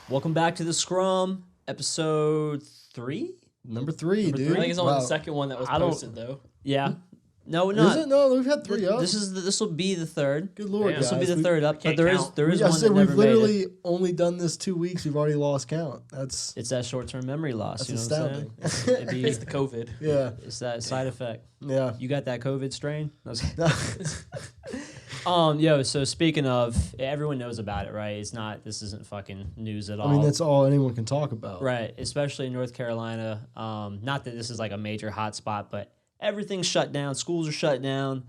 Welcome back to the Scrum, episode 3? Number three, Number dude. three? I think it's only the second one that was posted, though. Yeah. No, Is not. it? No, we've had three up. This will be the third. Good lord, Damn. This will be guys. the third up, but can't there count. is I one said that we've never made it. literally only done this 2 weeks. We've already lost count. That's It's that short-term memory loss. That's You know astounding. what I'm saying? It'd be- It's the COVID. yeah, it's that side effect. yeah. You got that COVID strain? No, I was- Yo. So speaking of, everyone knows about it, right? This isn't fucking news at all. I mean, that's all anyone can talk about. Right, especially in North Carolina. Not that this is like a major hot spot, but everything's shut down. Schools are shut down.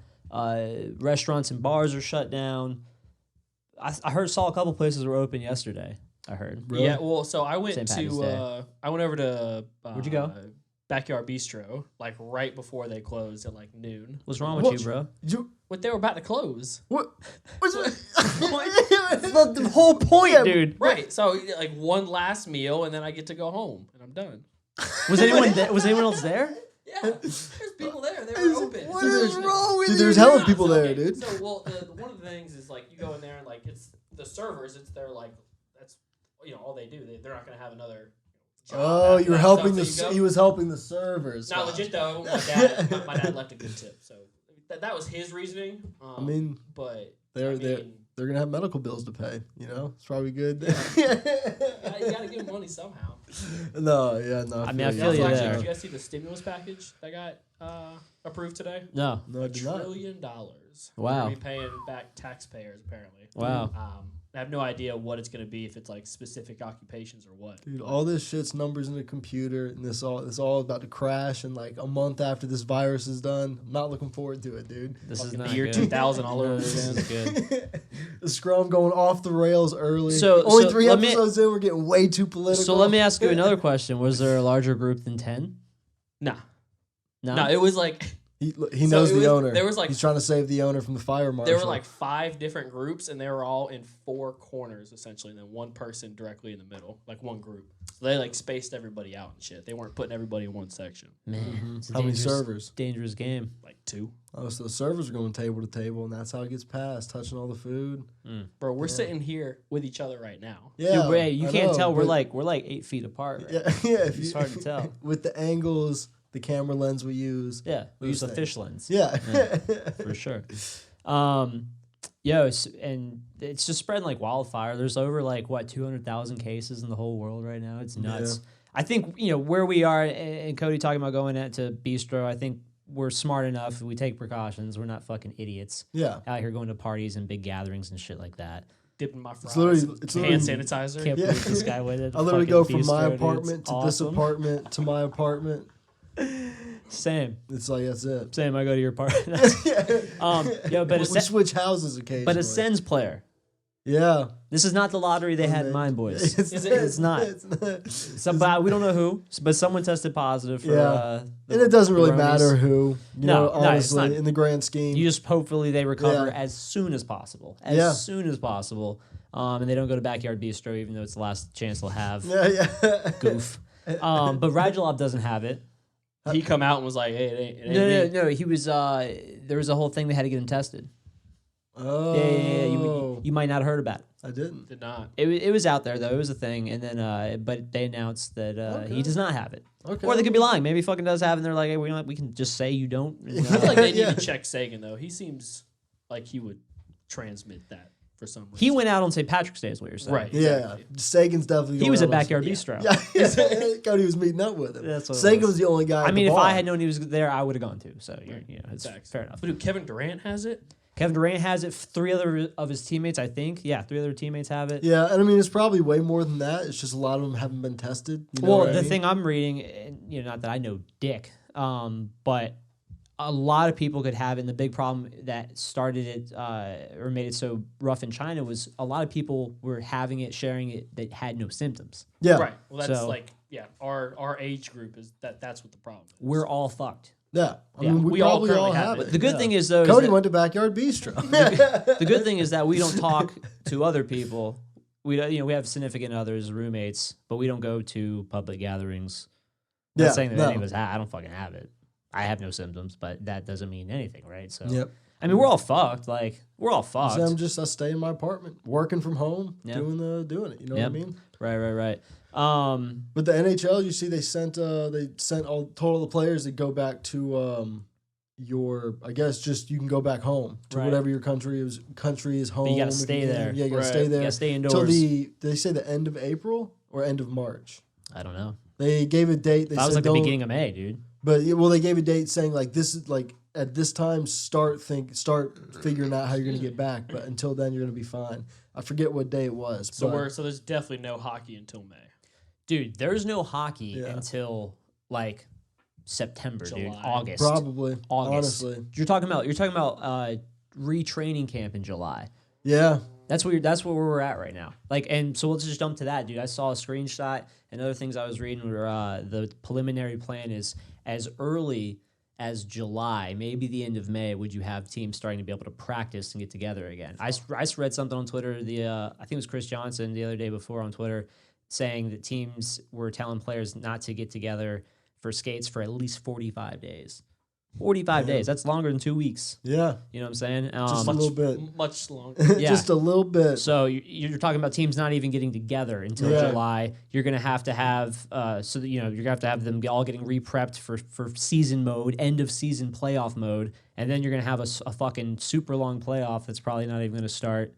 Restaurants and bars are shut down. I saw a couple places were open yesterday. I heard. Really? Yeah, well, so I went St. Patty's Day. I went over to Where'd you go? Backyard Bistro, like right before they closed at like noon. What's wrong with What? you, bro? You, What, they were about to close. what? What's That's the whole point, dude. Right, so like one last meal, and then I get to go home, and I'm done. Was anyone else there? Yeah, there's people there. They were open. What So is there's- wrong with Dude, you? there's hella No, people so, there, okay, dude. So, well, one of the things is like you go in there and like it's the servers. It's their like that's all they do. They're not gonna have another. Job Oh, after you were that. helping So the. you go- He was helping the servers. Not Wow. legit though. My dad left a good tip, so that was his reasoning. I mean, but they're I they're mean, they're gonna have medical bills to pay. You know, it's probably good. you gotta give them money somehow. No, yeah, no. I mean, I You feel also you actually, there. did you guys see the stimulus package that got approved today? No. No, I $1 did not. trillion. Wow. We're gonna be paying back taxpayers apparently. Wow. I have no idea what it's gonna be, if it's like specific occupations or what. Dude, all this shit's numbers in the computer, and this all about to crash. And like a month after this virus is done, I'm not looking forward to it, dude. This is Fucking not the year good. 2000 all over This again. is good. The Scrum going off the rails early. So- only so 3 let me- episodes in, we're getting way too political. So let me ask you another question. Was there a larger group than 10? Nah, No. no, it was like He So knows it the was- owner. there was, like- he's trying to save the owner from the fire marshal. there were like 5 different groups, and they were all in 4 corners essentially, and then one person directly in the middle, like one group. So they like spaced everybody out and shit. They weren't putting everybody in one section. Man, it's a How many dangerous- servers? Dangerous game. Like 2. Oh, so the servers are going table to table, and that's how it gets passed, touching all the food. Bro, we're sitting here with each other right now. Yeah, Dude, wait, you I can't know, tell. We're but- like 8 feet apart. Right? yeah, yeah. If It's hard to tell. with the angles, the camera lens we use. Yeah, we use Those the things. fish lens. Yeah. For sure. And it's just spreading like wildfire. There's over like 200,000 cases in the whole world right now. It's nuts. Yeah. I think where we are, and Cody talking about going to bistro. I think we're smart enough. We take precautions. We're not fucking idiots Yeah. out here going to parties and big gatherings and shit like that. Dipping my fries. It's literally hand sanitizer. Can't Yeah. believe this guy went into I literally fucking go from my bistro, dude. apartment It's to this awesome. apartment to my apartment. Same. It's like that's it. Same. I go to your apartment. But We switch houses occasionally. but a Sens player. Yeah. This is not the lottery they had in mind, boys. It's not. It's not. Somebody we don't know who, but someone tested positive for. Yeah. And it doesn't really Romies. matter who. You No, know, no, it's honestly, not. in the grand scheme. You just hopefully they recover Yeah. as soon as possible. Yeah. Soon as possible. And they don't go to Backyard Bistro, even though it's the last chance they'll have. yeah. Goof. But Radulov doesn't have it. He come out and was like, "Hey, it ain't me." No. He was. There was a whole thing they had to get him tested. Oh. Yeah. You might not have heard about it. I didn't. Did not. It was out there though. It was a thing, and then but they announced that Okay. he does not have it. Okay. Or they could be lying. Maybe he fucking does have it, and they're like, hey, we can just say you don't. I feel like they need Yeah. to check Sagan though. He seems like he would transmit that for some reason. He went out on St. Patrick's Day, is what you're saying. Right. Yeah. Exactly. Sagan's definitely He going was out at on- Backyard Yeah. Bistro. Yeah. Cody was meeting up with him. That's what it Sagan was. was the only guy. I at mean, the if bar. I had known he was there, I would have gone too. So it's Facts. fair enough. But dude, Kevin Durant has it. Kevin Durant has it. 3 other of his teammates, I think. Yeah, 3 other teammates have it. Yeah, and I mean it's probably way more than that. It's just a lot of them haven't been tested. You know Well, what I the mean? thing I'm reading, and, not that I know dick, but a lot of people could have it. And the big problem that started it or made it so rough in China was a lot of people were having it, sharing it, that had no symptoms. Yeah, Right. Well, that's So- like our age group is that's what the problem is. We're all fucked. yeah. I Yeah, mean, we all probably currently all have have it. it. The good yeah. thing is though, is Cody that- went to Backyard Bistro. the good thing is that we don't talk to other people. We don't, we have significant others, roommates, but we don't go to public gatherings. Not Yeah, saying that no. any of us I don't fucking have it. I have no symptoms, but that doesn't mean anything, right? So Yep. I mean, we're all fucked. Like, we're all fucked. I stay in my apartment, working from home, doing it. You know what I mean? Right. But the NHL, you see, they sent all total the players that go back to I guess just you can go back home to whatever your country is home. But you gotta stay there. Yeah, you gotta stay there. You gotta stay indoors. Till they say the end of April or end of March. I don't know. They gave a date. That was like the beginning of May, dude. But they gave a date saying like this is like at this time start figuring out how you're gonna get back. But until then, you're gonna be fine. I forget what day it was. So there's definitely no hockey until May. Dude, there's no hockey until like September, July. dude. August. Probably. August. Honestly. You're talking about retraining camp in July. Yeah. That's where we're at right now. Like, and so let's just jump to that, dude. I saw a screenshot and other things I was reading were the preliminary plan is as early as July, maybe the end of May, would you have teams starting to be able to practice and get together again. I read something on Twitter, I think it was Chris Johnson the other day before on Twitter, saying that teams were telling players not to get together for skates for at least 45 days. 45 days. That's longer than 2 weeks. Yeah. You know what I'm saying? Just a little bit. Much longer. Yeah. Just a little bit. So you're talking about teams not even getting together until July. You're going to have so that, you're going to have them all getting re-prepped for season mode, end of season playoff mode, and then you're going to have a fucking super long playoff that's probably not even going to start.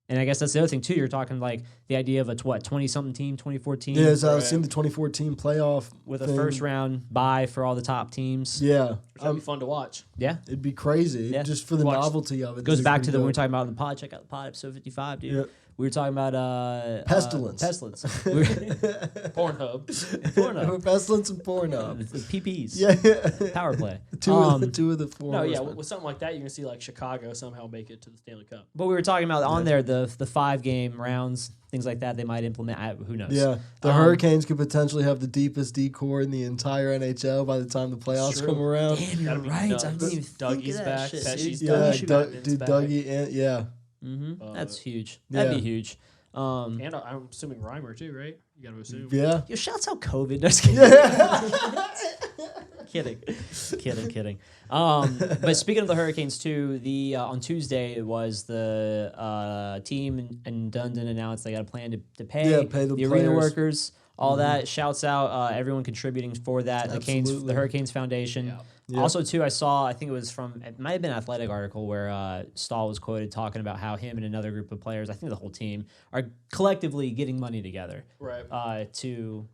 And I guess that's the other thing, too. You're talking, like, the idea of a, 20-something team, 2014? Yeah, so I was seeing the 2014 playoff with a first-round bye for all the top teams. Yeah. That'd be fun to watch. Yeah. It'd be crazy. Yeah. Just for the novelty of it. Goes back to when we were talking about in the pod. Check out the pod, episode 55, dude. Yep. We were talking about... Pestilence. Pornhub. Pestilence and Pornhub. The PPs. Yeah. Power play. Two of the four. No, horsemen. with something like that, you're going to see like Chicago somehow make it to the Stanley Cup. But we were talking about on there, the 5-game rounds, things like that they might implement. Who knows? Yeah. The Hurricanes could potentially have the deepest D-core in the entire NHL by the time the playoffs come around. Damn, you're right. I didn't even think Dougie's of that back. shit. Pesci's Dude. back. Dude, Dougie and That's huge. That'd be huge. And I'm assuming Reimer too, right? You got to assume. Yeah. Yo, shouts out COVID. Kidding. But speaking of the Hurricanes too, on Tuesday it was the team in Dundon announced they got a plan to pay the arena workers. All that. Shouts out everyone contributing for that. Absolutely. The Hurricanes Foundation. Yeah. Yep. Also, too, I think it was it might have been an Athletic article where Stahl was quoted talking about how him and another group of players, I think the whole team, are collectively getting money together, Right. to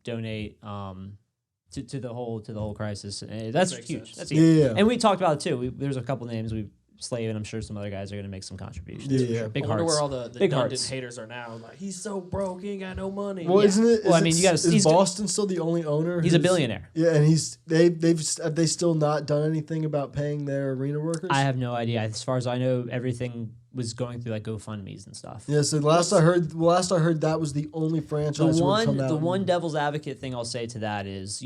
donate to the whole crisis. And that's Makes huge. sense. That's huge. Yeah. And we talked about it too. There's a couple names Slave, and I'm sure some other guys are going to make some contributions. Yeah. Big I wonder hearts. where all the Big Dundon hearts. haters are now. Like, he's so broke, he ain't got no money. Well, isn't it? Well, I mean, is Boston still the only owner? He's a billionaire. Yeah, and have they still not done anything about paying their arena workers? I have no idea. As far as I know, everything was going through like GoFundMe's and stuff. Yeah, so last I heard that was the only franchise. The one devil's advocate thing I'll say to that is,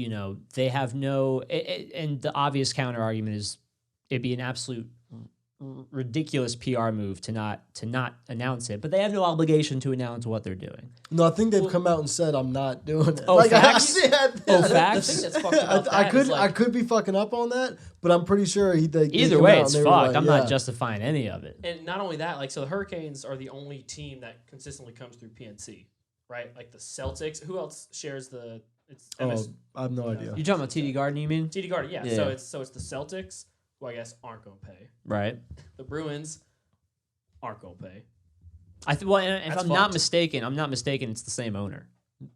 they have no, and the obvious counter argument is it'd be an absolute ridiculous PR move to not announce it, but they have no obligation to announce what they're doing. No, I think they've come out and said I'm not doing it. Oh, facts? facts? The thing that's fucked about that is, I could be fucking up on that, but I'm pretty sure either way it's fucked. I'm not justifying any of it. And not only that, so the Hurricanes are the only team that consistently comes through PNC, right? Like the Celtics. Who else shares the? It's MS, I have no idea. You're talking about TD Garden, you mean? TD Garden, yeah. Yeah. So it's the Celtics, who I guess aren't going to pay. Right. The Bruins aren't going to pay. If I'm not mistaken, it's the same owner.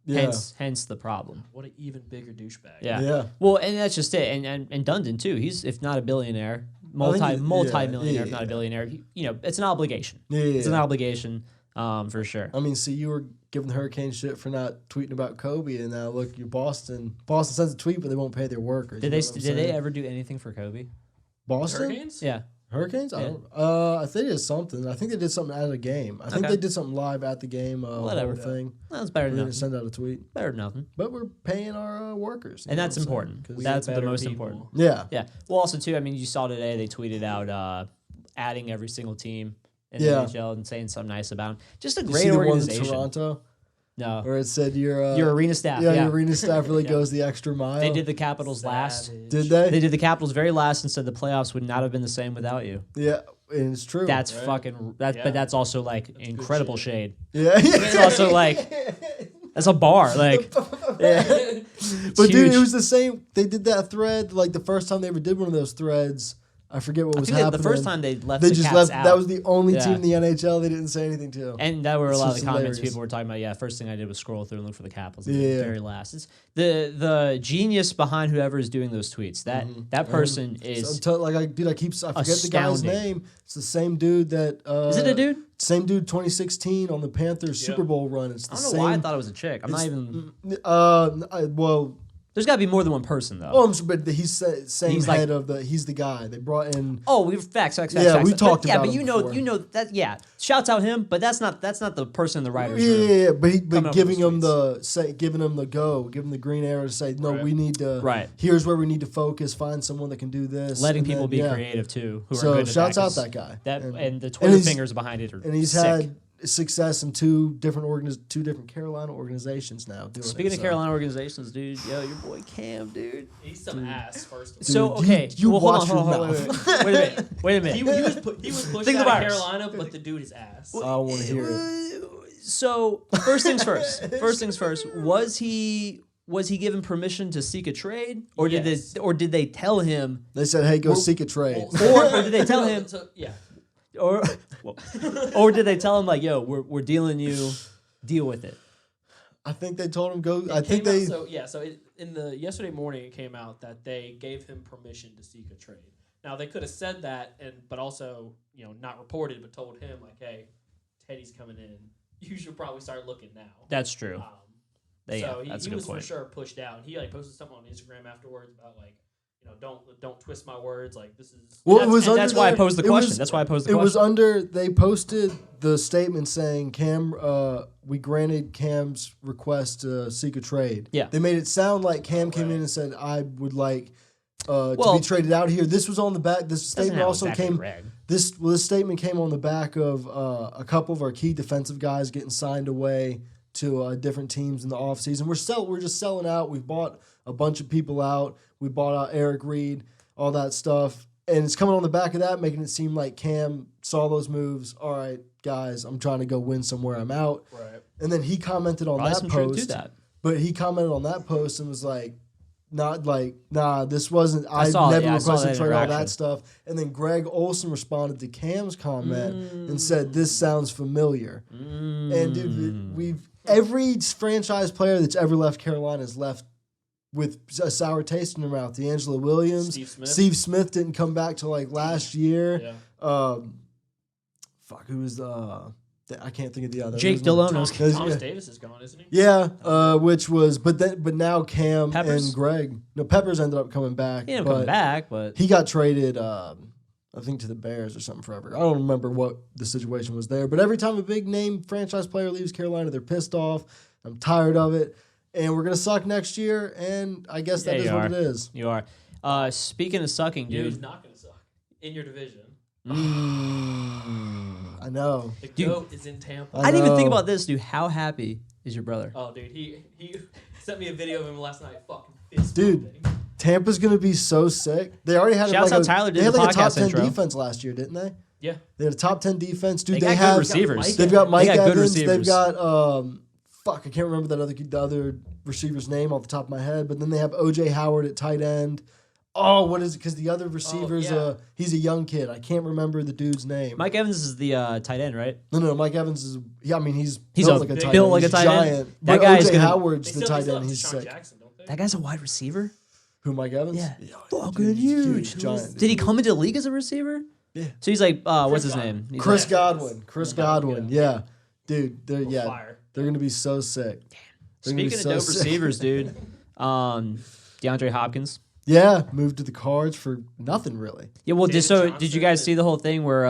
Yeah. Hence the problem. What an even bigger douchebag. Yeah. Well, and that's just it. And Dundon too. He's, if not a billionaire, multi-millionaire, if not a billionaire. It's an obligation. Yeah. It's an obligation, for sure. I mean, see, you were giving the Hurricanes shit for not tweeting about Kobe, and now look, you're Boston. Boston sends a tweet, but they won't pay their workers. Did they ever do anything for Kobe? Boston? Hurricanes? Yeah. Hurricanes? Yeah. I don't. I think they did something. I think they did something at a game. I think they did something live at the game. Whatever Whole thing. That's better than They nothing. didn't send out a tweet, Better than nothing. but we're paying our workers, And that's important. That's the better most people. important. Yeah. Yeah. Well, also too, I mean, you saw today they tweeted out adding every single team in the Yeah. NHL and saying something nice about them. Just a You great see the ones in organization. Toronto. No. Where it said your arena staff. Yeah, Yeah. your arena staff really goes the extra mile. They did the Capitals last. Did they? They did the Capitals very last and said the playoffs would not have been the same without you. Yeah, and it's true. That's fucking. But that's also like incredible shade. Yeah. It's also like that's a bar. Like, yeah. But dude, it was the same. They did that thread like the first time they ever did one of those threads. I forget what was happening. The first time they left, they the just Caps left. out. That was the only team in the NHL they didn't say anything to. And that were a lot of the comments hilarious. people were talking about. Yeah, first thing I did was scroll through and look for the Capitals. Yeah. Very last. It's the genius behind whoever is doing those tweets. That person is So, I forget the guy's name. It's the same dude that. Is it a dude? Same dude, 2016 on the Panthers Super Bowl run. It's the I don't know same. why I thought it was a chick. I'm not even. Well. There's got to be more than one person though. Oh, but he's same He's head of the. He's the guy they brought in. Oh, we've facts. Yeah, we talked about but him you know, before. that. Yeah, shouts out him, but that's not the person in the writers Yeah, room. yeah, but Coming up giving with him those giving him the go, giving the green arrow to say no, we need to. Right. Here's where we need to focus. Find someone that can do this. Letting and people then, be yeah. creative too. Who So are good at shouts out 'cause that guy. And the Twitter fingers behind it are and he's sick. had success in two different Carolina organizations now. Speaking of Carolina organizations, dude, yo, your boy Cam, dude. He's some ass, first of all. So okay, you well, watch hold your on, mouth. wait a minute. He was pushed Think out about of it. Carolina, but the dude is ass. I want to hear it. So first things first. First things first. Was he given permission to seek a trade, or Yes. did they tell him, They said, "Hey, go seek a trade." or did they tell him, Yeah. or did they tell him like, yo, we're dealing you, deal with it? I think they told him go. I It think came they. out, so in the yesterday morning it came out that they gave him permission to seek a trade. Now they could have said that, but also not reported, but told him like, hey, Teddy's coming in. You should probably start looking now. That's true. So that's he a good was point. for sure pushed out. He like posted something on Instagram afterwards about like, don't twist my words. Like this is. Well, That's- it was and under that's why I there- posed the it question. was- That's why I posed the It question. was under. They posted the statement saying Cam. We granted Cam's request to seek a trade. Yeah. They made it sound like Cam came in and said, "I would like to Well, be traded out here." This was on the back. This Doesn't statement have also exactly came. reg. This statement came on the back of a couple of our key defensive guys getting signed away to different teams in the offseason. We're just selling out. We've bought a bunch of people out. We bought out Eric Reed, all that stuff. And it's coming on the back of that, making it seem like Cam saw those moves. All right, guys, I'm trying to go win somewhere. I'm out. Right. And then he commented on Probably that some truth post. to that. But he commented on that post and was like, nah, this wasn't, I I saw never that requested trade, all interaction. that stuff. And then Greg Olson responded to Cam's comment and said, this sounds familiar. And dude, every franchise player that's ever left Carolina has left with a sour taste in their mouth. D'Angelo Williams, Steve Smith didn't come back till like last year. Yeah. Who was I can't think of the other. Jake There's no- Delhomme. Thomas Davis is gone, isn't he? Yeah, which was, but now Cam Peppers? and Greg. No, Peppers ended up coming back. He didn't come back, but He got traded, I think, to the Bears or something forever. I don't remember what the situation was there. But every time a big name franchise player leaves Carolina, they're pissed off. I'm tired of it. And we're going to suck next year. And I guess that is what it is. you are. Speaking of sucking, Dude's dude. not gonna suck in your division. I know. The Dude. GOAT is in Tampa. I didn't even think know. about this, dude. How happy is your brother? Oh, dude, he sent me a video of him last night. Fucking fist Dude. pumping. Tampa's going to be so sick. They already had Shouts like out Tyler they did had the like a top podcast 10 intro. defense last year, didn't they? Yeah. They had a top 10 defense. Dude, They they got good have receivers. They've got Mike They got good Evans. They've receivers. got I can't remember the other receiver's name off the top of my head. But then they have OJ Howard at tight end. Oh, what is it? Because the other receiver's yeah. he's a young kid. I can't remember the dude's name. Mike Evans is the tight end, right? No, Mike Evans is. Yeah, I mean he's He's built a- like a tight built end. like a He's tight end? giant. That But guy is OJ gonna- Howard's They the still tight end. have He's Deshaun sick. Jackson, don't they? That guy's a wide receiver. Who, Mike Evans? Yeah. Dude, Fucking he's huge. giant. Did he come into the league as a receiver? Yeah. So he's like, what's his Godwin. name? He's Chris like- Godwin. Chris Godwin. Yeah. Dude, they're Fire. they're gonna be so sick. They're gonna be Speaking of so dope sick. receivers, dude. DeAndre Hopkins. Yeah, moved to the Cards for nothing really. Yeah, well, David did you Johnson guys and- see the whole thing where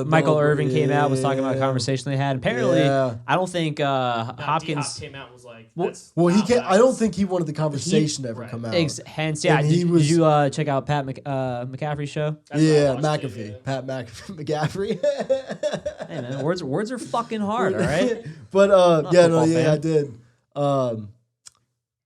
Michael Irvin came out, was talking about a conversation they had. Apparently, Yeah. I don't think D-Hop Hopkins. came out and was like, Well, that's he not can't. what I don't was- think he wanted the conversation to ever come out. Hence, yeah. And he Did was- you check out Pat McCaffrey's show? That's what I Yeah, watched McAfee, too, yeah. Pat McAfee. Hey man, words are fucking hard. All right. But Not a football fan. I did.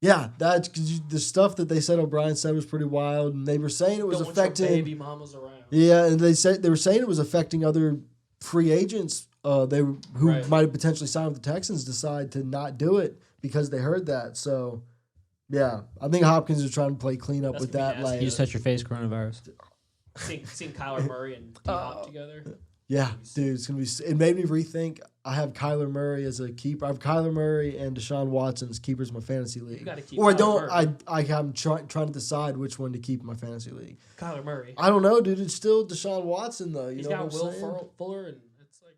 Yeah, that's because the stuff that they said O'Brien said was pretty wild, and they were saying it was Don't want your affecting. baby mamas around. Yeah, and they were saying it was affecting other free agents. Who Right. might have potentially signed with the Texans decide to not do it because they heard that. So, yeah, I think Hopkins is trying to play cleanup That's with gonna be that. nasty. Like, You just touch your face, coronavirus. Seeing Kyler Murray and D-Hop together. yeah, dude, it's gonna be. It made me rethink. I have Kyler Murray as a keeper. I have Kyler Murray and Deshaun Watson as keepers in my fantasy league. You gotta keep Or I Kyler don't. Murray. I'm trying to decide which one to keep in my fantasy league. Kyler Murray. I don't know, dude. It's still Deshaun Watson though. You He's know got what I'm Will saying? Fuller, and it's like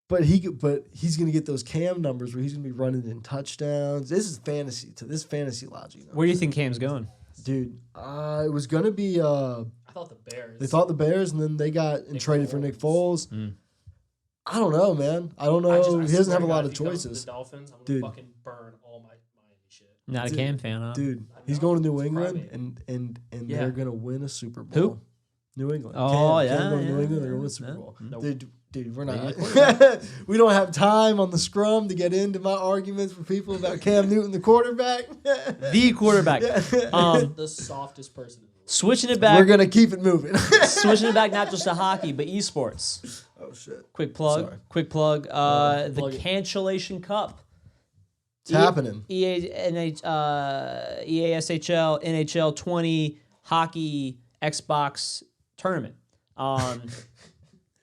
But he's gonna get those Cam numbers where he's gonna be running in touchdowns. This is fantasy logic. You know? Where do you think Cam's going? Dude? It was gonna be. I thought the Bears. They thought the Bears, and then they got and Nick traded for Nick Foles. Foles. I don't know, man. I don't know. I he swear doesn't have to a God, lot if of he comes to choices, The Dolphins, I'm gonna Dude. fucking burn all my Miami shit. Not a Dude. Cam fan, huh? dude. I He's know. going to New It's England, private. and Yeah. they're gonna win a Super Bowl. Who? New England. Oh, Cam yeah, going to New yeah, England. They're yeah. going to win a Super Yeah. Bowl. Nope. Dude, we're They not. got We don't have time on the scrum to get into my arguments with people about Cam Newton, the quarterback. The quarterback. The softest person in the world. Switching it We're back. gonna keep it moving. Switching it back, not just to hockey, but esports. Oh shit! Quick plug. Sorry. Quick plug. The plug it. Cancellation Cup. It's happening. EASHL, NHL 20 hockey Xbox tournament.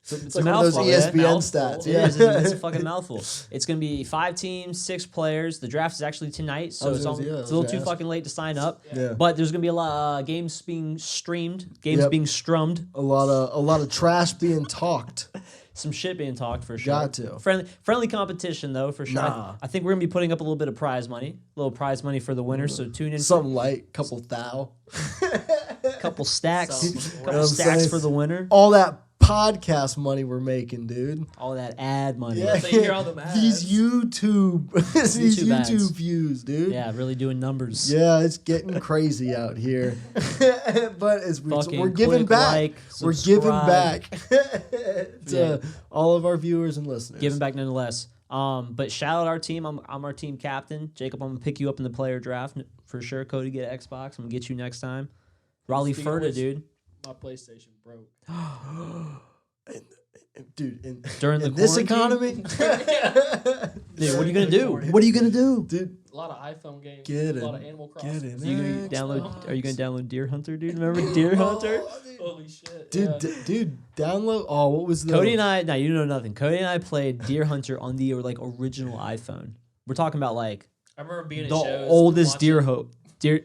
It's a like one of those mouthful, yeah. ESPN stats. It Yeah, is. It's a fucking mouthful. It's going to be 5 teams, 6 players. The draft is actually tonight, so it's a little too fucking late to sign up. Yeah. But there's going to be a lot of games being streamed, games Yep. being strummed, A lot of trash being talked. some shit being talked for sure. Got to. Friendly competition though for sure. Nah. I think we're gonna be putting up a little bit of prize money, for the winners. So tune in. Something light, couple thou. Couple stacks, Something. couple You know what I'm stacks saying? for the winner. All that podcast money we're making, dude. All that ad money. Yeah, So you hear all them ads. these YouTube YouTube ads. YouTube views, dude. Yeah, really doing numbers. Yeah, it's getting crazy out here. But Fucking we're giving click back. like, We're giving subscribe. back to Yeah. all of our viewers and listeners. Giving back nonetheless. But shout out our team. I'm our team captain. Jacob, I'm gonna pick you up in the player draft for sure. Cody, get an Xbox. I'm gonna get you next time. Raleigh Speaking of Furta, which- dude. My PlayStation broke. Dude, During the in this quarantine? economy, Dude, what are you gonna do? What are you gonna do? dude, A lot of iPhone games. Get a lot in. of Animal Get Crossing. in. Are you gonna Next download? time. Are you gonna download Deer Hunter, dude? Remember Deer Hunter? Holy shit. dude, yeah. dude, download. Oh, what was the Cody and I, now you know nothing. Cody and I played Deer Hunter on the original iPhone. We're talking about like I remember being the at shows. oldest watching-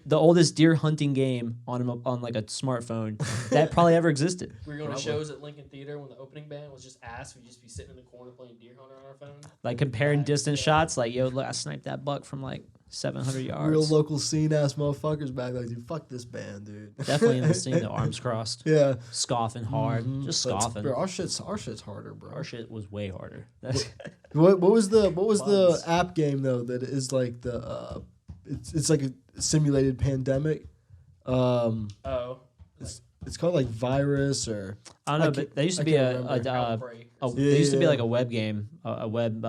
the oldest deer hunting game on like a smartphone that probably ever existed. We were going to Probably. shows at Lincoln Theater when the opening band was just ass. We'd just be sitting in the corner playing Deer Hunter on our phone. Like comparing Right, distance yeah. shots, like yo, look, I sniped that buck from like 700 yards. real local scene ass motherfuckers back like, dude, fuck this band, dude. Definitely in the scene, though, arms crossed, Yeah, scoffing hard, just But, scoffing. bro, our shit's harder, bro. Our shit was way harder. What was the Bugs. app game though that is like the it's like a simulated pandemic. Oh. It's called like Virus or I don't know, I but can't- there used to I be can't a remember. Outbreak. there used to be like a web game, a web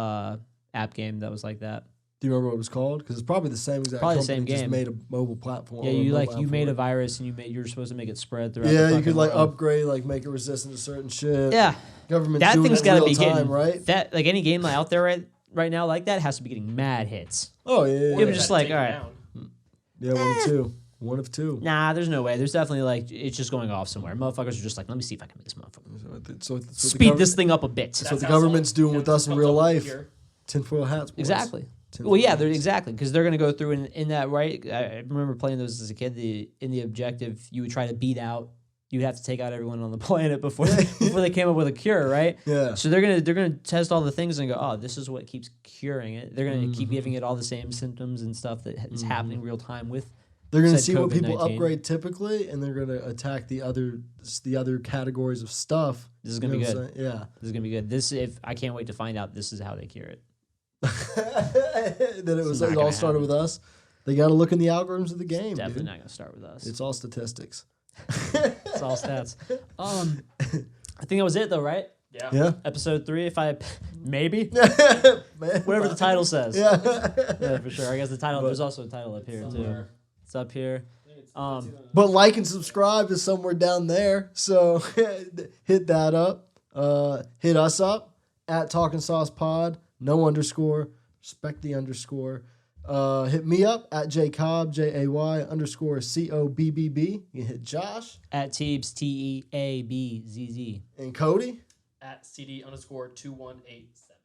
app game that was like that. Do you remember what it was called? Because it's probably the same exact. Probably the company, same just game. made a mobile platform. Yeah, or a you mobile you app made for a it. virus and you were supposed to make it spread throughout. Yeah, the you could like world. upgrade, like make it resistant to certain shit. Yeah, Government that doing thing's it got to real be time, getting right. that like any game out there right now like that has to be getting mad hits. Oh yeah, Or It they was had just to like, take it alright. down. yeah. One of two. Nah, there's no way. There's definitely like it's just going off somewhere. Motherfuckers are just like, let me see if I can make this motherfucker So the speed this thing up a bit. what That's the how government's someone- doing with yeah, us in comes real up life. here. Tinfoil hats. Boys. Exactly. Tinfoil Well, yeah, they're hats. exactly because they're gonna go through in that right. I remember playing those as a kid. In the objective, you would try to beat out. You'd have to take out everyone on the planet before they came up with a cure, right? Yeah. So they're gonna test all the things and go, oh, this is what keeps curing it. They're gonna keep giving it all the same symptoms and stuff that is happening real time with They're going to Said see what people COVID-19. upgrade typically, and they're going to attack the other categories of stuff. This is gonna be You know good. what I'm saying? Yeah. This is gonna be good. I can't wait to find out. This is how they cure it. Then It's it not all gonna started happen. with us. They got to look in the algorithms of the game. Definitely Dude. not gonna start with us. It's all statistics. It's all stats. I think that was it though, right? Yeah. Yeah. Episode 3, if I maybe Man, whatever the title says. Yeah. Yeah, for sure. I guess the title. But- There's also a title up here too. Somewhere. It's up here. I think it's Um, either- But like and subscribe is somewhere down there. So hit that up. Hit us up at Talking Sauce Pod. No underscore. Respect the underscore. Hit me up at JCobb, JAY_COBBB. You can hit Josh At Teebs TEABZZ. and Cody. at CD_2187.